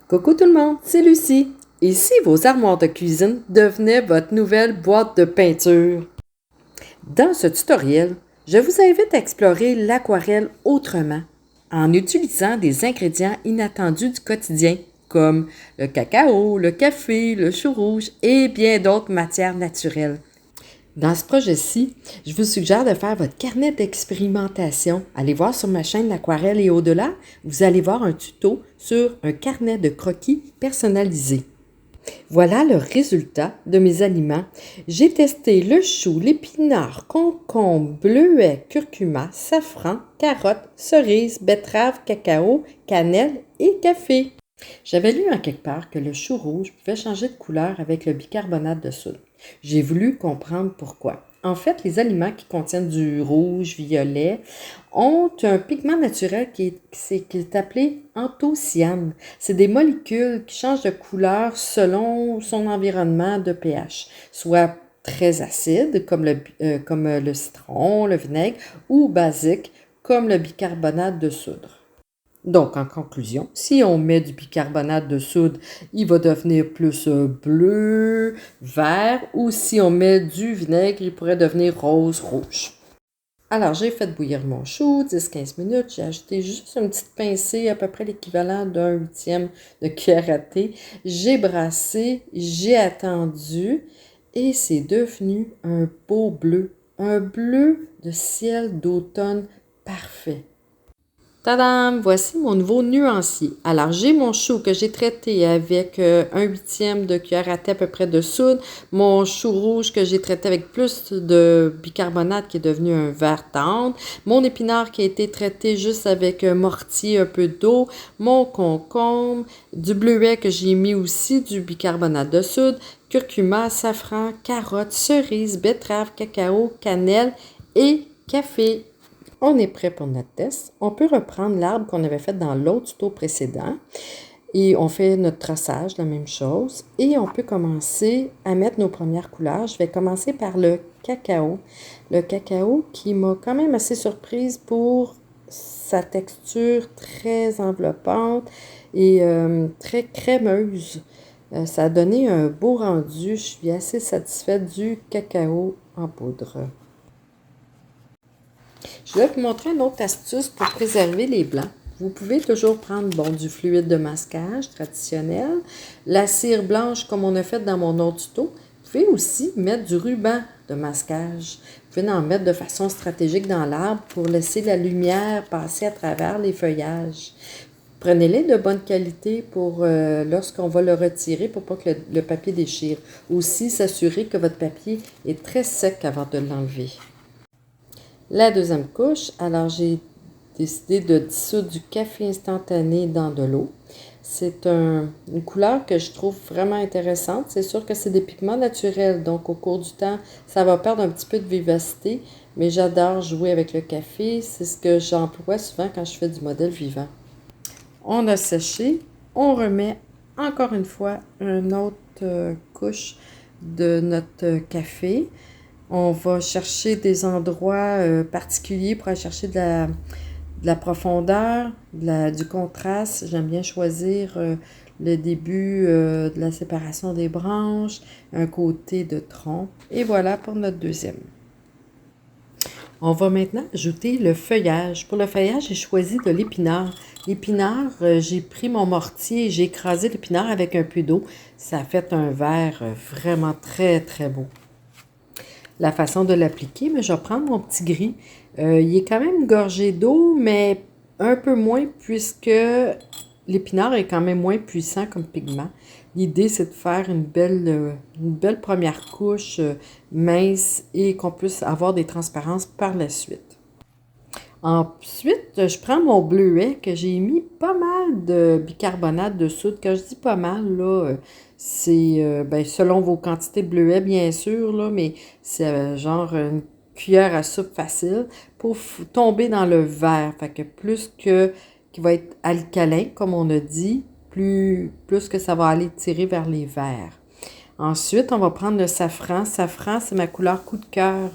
Coucou tout le monde, c'est Lucie. Et si vos armoires de cuisine devenaient votre nouvelle boîte de peinture? Dans ce tutoriel, je vous invite à explorer l'aquarelle autrement, en utilisant des ingrédients inattendus du quotidien, comme le cacao, le café, le chou rouge et bien d'autres matières naturelles. Dans ce projet-ci, je vous suggère de faire votre carnet d'expérimentation. Allez voir sur ma chaîne L'Aquarelle et au-delà, vous allez voir un tuto sur un carnet de croquis personnalisé. Voilà le résultat de mes aliments. J'ai testé le chou, l'épinard, concombre, bleuet, curcuma, safran, carotte, cerise, betterave, cacao, cannelle et café. J'avais lu en quelque part que le chou rouge pouvait changer de couleur avec le bicarbonate de soude. J'ai voulu comprendre pourquoi. En fait, les aliments qui contiennent du rouge, violet, ont un pigment naturel qui est appelé anthocyane. C'est des molécules qui changent de couleur selon son environnement de pH, soit très acide comme le citron, le vinaigre, ou basique comme le bicarbonate de soude. Donc, en conclusion, si on met du bicarbonate de soude, il va devenir plus bleu, vert, ou si on met du vinaigre, il pourrait devenir rose, rouge. Alors, j'ai fait bouillir mon chou, 10-15 minutes, j'ai ajouté juste une petite pincée, à peu près l'équivalent d'un huitième de cuillère à thé. J'ai brassé, j'ai attendu, et c'est devenu un beau bleu, un bleu de ciel d'automne parfait. Tadam! Voici mon nouveau nuancier. Alors, j'ai mon chou que j'ai traité avec un huitième de cuillère à thé à peu près de soude. Mon chou rouge que j'ai traité avec plus de bicarbonate qui est devenu un vert tendre. Mon épinard qui a été traité juste avec un mortier, un peu d'eau. Mon concombre. Du bleuet que j'ai mis aussi du bicarbonate de soude. Curcuma, safran, carotte, cerise, betterave, cacao, cannelle et café. On est prêt pour notre test. On peut reprendre l'arbre qu'on avait fait dans l'autre tuto précédent et on fait notre traçage, la même chose. Et on peut commencer à mettre nos premières couleurs. Je vais commencer par le cacao. Le cacao qui m'a quand même assez surprise pour sa texture très enveloppante et très crémeuse. Ça a donné un beau rendu. Je suis assez satisfaite du cacao en poudre. Je vais vous montrer une autre astuce pour préserver les blancs. Vous pouvez toujours prendre du fluide de masquage traditionnel, la cire blanche comme on a fait dans mon autre tuto. Vous pouvez aussi mettre du ruban de masquage. Vous pouvez en mettre de façon stratégique dans l'arbre pour laisser la lumière passer à travers les feuillages. Prenez-les de bonne qualité pour lorsqu'on va le retirer pour pas que le papier déchire. Aussi, s'assurer que votre papier est très sec avant de l'enlever. La deuxième couche, alors j'ai décidé de dissoudre du café instantané dans de l'eau. C'est une couleur que je trouve vraiment intéressante. C'est sûr que c'est des pigments naturels, donc au cours du temps, ça va perdre un petit peu de vivacité, mais j'adore jouer avec le café. C'est ce que j'emploie souvent quand je fais du modèle vivant. On a séché, on remet encore une fois une autre couche de notre café. On va chercher des endroits particuliers pour aller chercher de la profondeur, du contraste. J'aime bien choisir le début de la séparation des branches, un côté de tronc. Et voilà pour notre deuxième. On va maintenant ajouter le feuillage. Pour le feuillage, j'ai choisi de l'épinard. L'épinard, j'ai pris mon mortier et j'ai écrasé l'épinard avec un peu d'eau. Ça a fait un vert vraiment très, très beau. La façon de l'appliquer, mais je vais prendre mon petit gris. Il est quand même gorgé d'eau, mais un peu moins puisque l'épinard est quand même moins puissant comme pigment. L'idée, c'est de faire une belle première couche mince et qu'on puisse avoir des transparences par la suite. Ensuite, je prends mon bleuet que j'ai mis pas mal de bicarbonate de soude. Quand je dis pas mal, là, c'est selon vos quantités de bleuet, bien sûr, là, mais c'est genre une cuillère à soupe facile pour tomber dans le vert. Fait que qui va être alcalin, comme on a dit, plus que ça va aller tirer vers les verts. Ensuite, on va prendre le safran. Safran, c'est ma couleur coup de cœur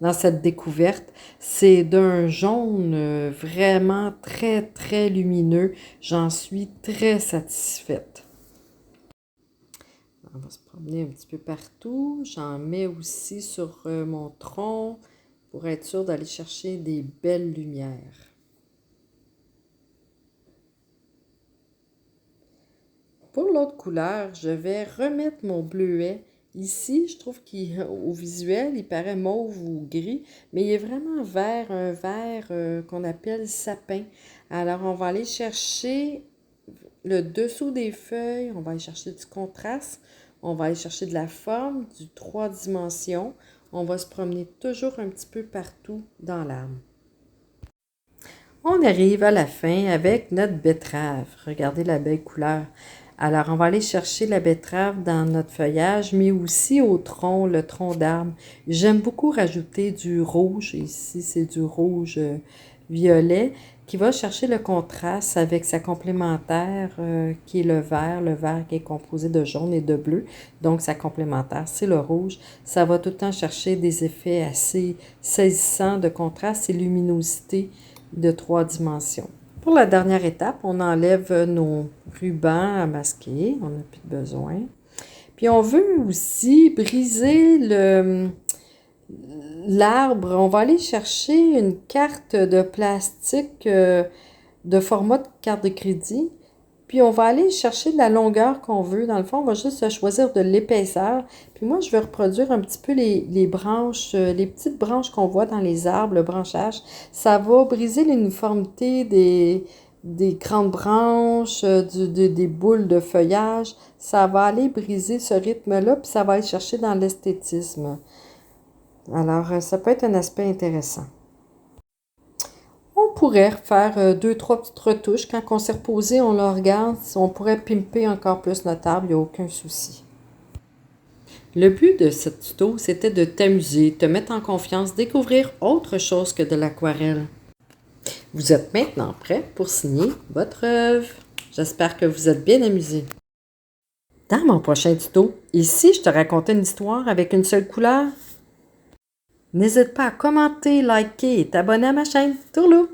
dans cette découverte. C'est d'un jaune vraiment très, très lumineux. J'en suis très satisfaite. On va se promener un petit peu partout. J'en mets aussi sur mon tronc pour être sûr d'aller chercher des belles lumières. Pour l'autre couleur, je vais remettre mon bleuet. Ici, je trouve qu'au visuel, il paraît mauve ou gris, mais il est vraiment vert, un vert qu'on appelle sapin. Alors, on va aller chercher le dessous des feuilles, on va aller chercher du contraste, on va aller chercher de la forme, du 3 dimensions. On va se promener toujours un petit peu partout dans l'arbre. On arrive à la fin avec notre betterave. Regardez la belle couleur. Alors, on va aller chercher la betterave dans notre feuillage, mais aussi au tronc, le tronc d'arbre. J'aime beaucoup rajouter du rouge. Ici, c'est du rouge violet qui va chercher le contraste avec sa complémentaire qui est le vert qui est composé de jaune et de bleu. Donc, sa complémentaire, c'est le rouge. Ça va tout le temps chercher des effets assez saisissants de contraste et luminosité de 3 dimensions. Pour la dernière étape, on enlève nos rubans à masquer, on n'a plus de besoin. Puis on veut aussi briser l'arbre. On va aller chercher une carte de plastique de format de carte de crédit. Puis on va aller chercher la longueur qu'on veut. Dans le fond, on va juste choisir de l'épaisseur. Puis moi, je vais reproduire un petit peu les branches, les petites branches qu'on voit dans les arbres, le branchage. Ça va briser l'uniformité des grandes branches, des boules de feuillage. Ça va aller briser ce rythme-là, puis ça va aller chercher dans l'esthétisme. Alors, ça peut être un aspect intéressant. On pourrait faire 2-3 petites retouches. Quand on s'est reposé, on le regarde. On pourrait pimper encore plus notre arbre, il n'y a aucun souci. Le but de ce tuto, c'était de t'amuser, te mettre en confiance, découvrir autre chose que de l'aquarelle. Vous êtes maintenant prêt pour signer votre œuvre. J'espère que vous êtes bien amusés. Dans mon prochain tuto, ici, je te racontais une histoire avec une seule couleur. N'hésite pas à commenter, liker et t'abonner à ma chaîne. Tourlou!